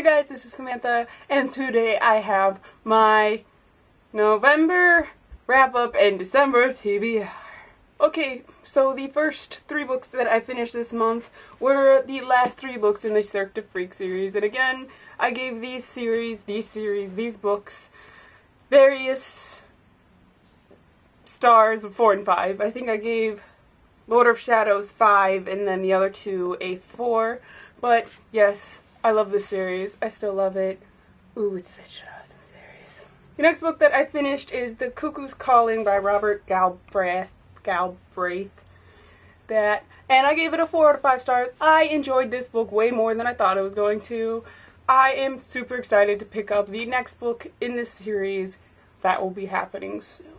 guys, this is Samantha, and today I have my November wrap-up and December TBR. Okay, so the first 3 books that I finished this month were the last 3 books in the Cirque du Freak series, and again, I gave these books various stars of 4 and 5. I think I gave Lord of Shadows 5, and then the other 2 a 4, but yes, I love this series. I still love it. Ooh, it's such an awesome series. The next book that I finished is The Cuckoo's Calling by Robert Galbraith. And I gave it a 4 out of 5 stars. I enjoyed this book way more than I thought I was going to. I am super excited to pick up the next book in this series. That will be happening soon.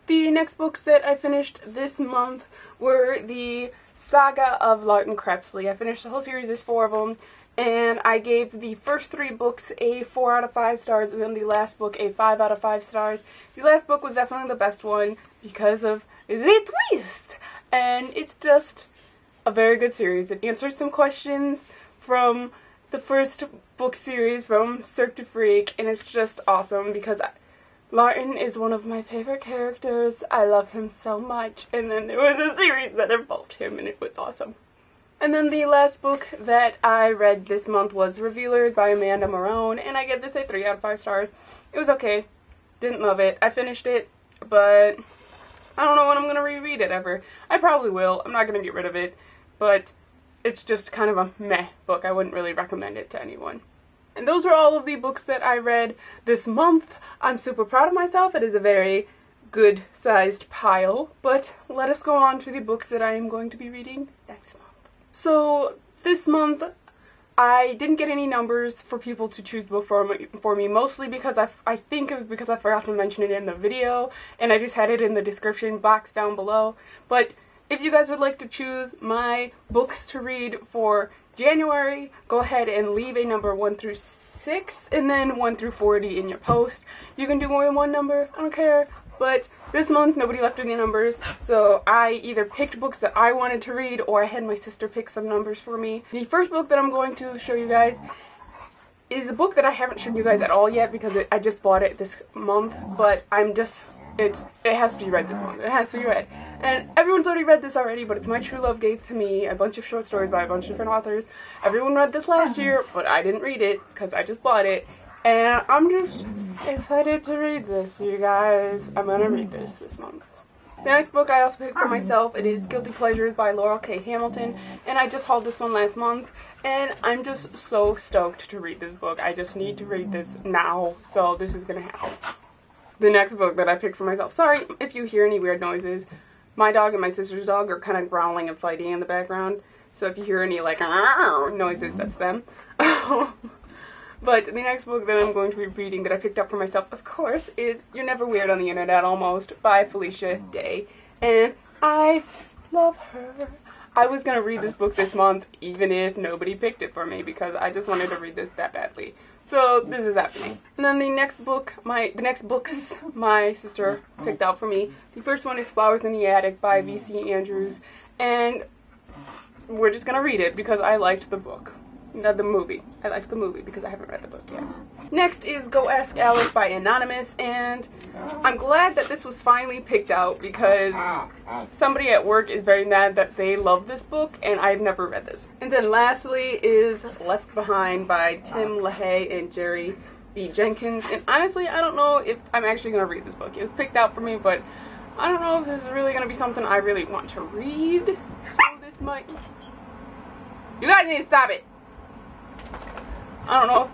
The next books that I finished this month were the Saga of Lawton Crepsley. I finished the whole series, there's 4 of them, and I gave the first 3 books a 4 out of 5 stars, and then the last book a 5 out of 5 stars. The last book was definitely the best one because of the twist, and it's just a very good series. It answers some questions from the first book series from Cirque du Freak, and it's just awesome because Lawton is one of my favorite characters. I love him so much. And then there was a series that involved him, and it was awesome. And then the last book that I read this month was Revealers by Amanda Marone, and I gave this a 3 out of 5 stars. It was okay. Didn't love it. I finished it, but I don't know when I'm going to reread it ever. I probably will. I'm not going to get rid of it, but it's just kind of a meh book. I wouldn't really recommend it to anyone. And those are all of the books that I read this month. I'm super proud of myself. It is a very good-sized pile. But let us go on to the books that I am going to be reading next month. So this month, I didn't get any numbers for people to choose book for me, mostly because I think it was because I forgot to mention it in the video, and I just had it in the description box down below. But if you guys would like to choose my books to read for January, go ahead and leave a number 1 through 6 and then 1 through 40 in your post. You can do more than one number, I don't care. But this month nobody left any numbers, so I either picked books that I wanted to read or I had my sister pick some numbers for me. The first book that I'm going to show you guys is a book that I haven't shown you guys at all yet because I just bought it this month, but it has to be read this month. It has to be read. And everyone's already read this already, but it's My True Love Gave to Me, a bunch of short stories by a bunch of different authors. Everyone read this last year, but I didn't read it because I just bought it. And I'm just excited to read this, you guys. I'm gonna read this month. The next book I also picked for myself, it is Guilty Pleasures by Laurel K. Hamilton, and I just hauled this one last month, and I'm just so stoked to read this book. I just need to read this now, so this is gonna happen. The next book that I picked for myself, sorry if you hear any weird noises. My dog and my sister's dog are kind of growling and fighting in the background, so if you hear any like noises, that's them. But the next book that I'm going to be reading that I picked up for myself, of course, is You're Never Weird on the Internet Almost by Felicia Day, and I love her. I was going to read this book this month even if nobody picked it for me because I just wanted to read this that badly. So this is happening. And then the next books my sister picked out for me. The first one is Flowers in the Attic by V.C. Andrews, and we're just going to read it because I liked the book. Not the movie. I liked the movie because I haven't read the book yet. Next is Go Ask Alice by Anonymous, and I'm glad that this was finally picked out because somebody at work is very mad that they love this book and I've never read this. And then lastly is Left Behind by Tim LaHaye and Jerry B. Jenkins, and honestly I don't know if I'm actually going to read this book. It was picked out for me, but I don't know if this is really going to be something I really want to read, so this might... You guys need to stop it! I don't know.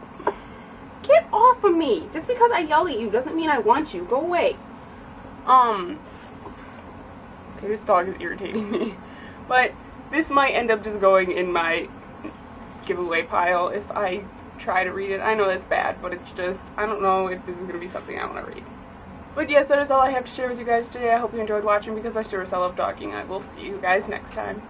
Get off of me! Just because I yell at you doesn't mean I want you. Go away. Okay, this dog is irritating me. But this might end up just going in my giveaway pile if I try to read it. I know that's bad, but it's just, I don't know if this is going to be something I want to read. But yes, that is all I have to share with you guys today. I hope you enjoyed watching because I sure as hell love talking. I will see you guys next time.